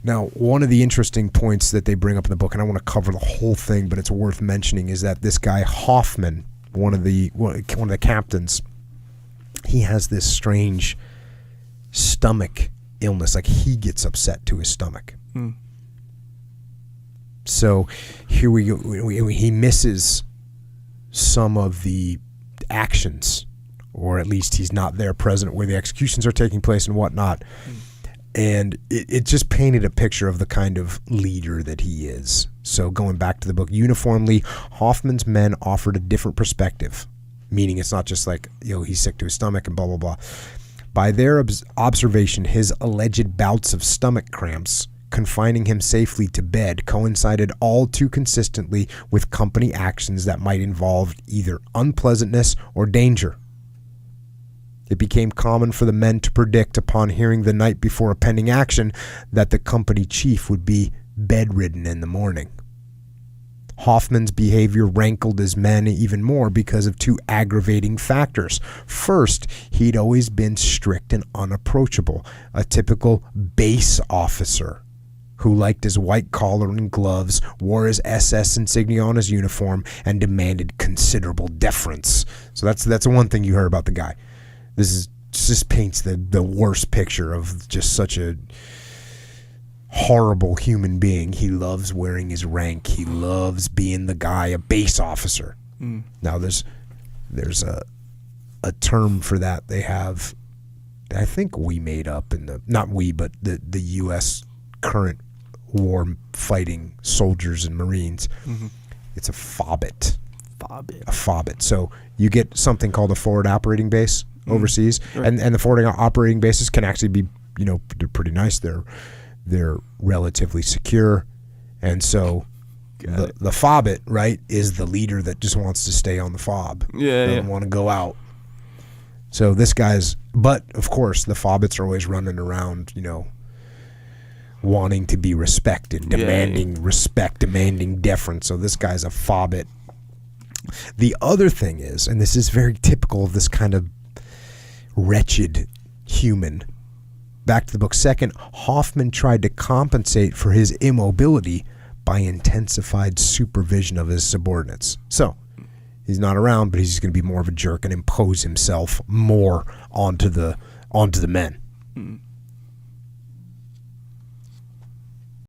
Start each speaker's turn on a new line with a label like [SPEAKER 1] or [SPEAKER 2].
[SPEAKER 1] Now, one of the interesting points that they bring up in the book, and I want to cover the whole thing, but it's worth mentioning, is that this guy Hoffman, one of the captains, he has this strange stomach illness. Like, he gets upset to his stomach. So here we go. He misses some of the actions, or at least he's not there present where the executions are taking place and whatnot. And it just painted a picture of the kind of leader that he is. So going back to the book, uniformly, Hoffman's men offered a different perspective, meaning it's not just like, he's sick to his stomach and blah, blah, blah. By their observation, his alleged bouts of stomach cramps confining him safely to bed coincided all too consistently with company actions that might involve either unpleasantness or danger. It became common for the men to predict upon hearing the night before a pending action that the company chief would be bedridden in the morning. Hoffman's behavior rankled his men even more because of two aggravating factors. First, he'd always been strict and unapproachable, a typical base officer who liked his white collar and gloves, wore his SS insignia on his uniform, and demanded considerable deference. So that's the one thing you heard about the guy. This just paints the worst picture of just such a horrible human being. He loves wearing his rank. He loves being the guy, a base officer. Now there's a term for that they have, I think we made up in the, not we, but the U.S. current war fighting soldiers and Marines. It's a FOBIT. A FOBIT. So you get something called a forward operating base overseas, right. and the forward operating bases can actually be, they're pretty nice. They're relatively secure, and so the FOBIT, right, is the leader that just wants to stay on the FOB. Doesn't want to go out. So this guy's, but of course the FOBITs are always running around, wanting to be respected, demanding respect, demanding deference. So this guy's a FOBIT. The other thing is, and this is very typical of this kind of wretched human. Back to the book. Second, Hoffman tried to compensate for his immobility by intensified supervision of his subordinates. So he's not around, but he's going to be more of a jerk and impose himself more onto the men.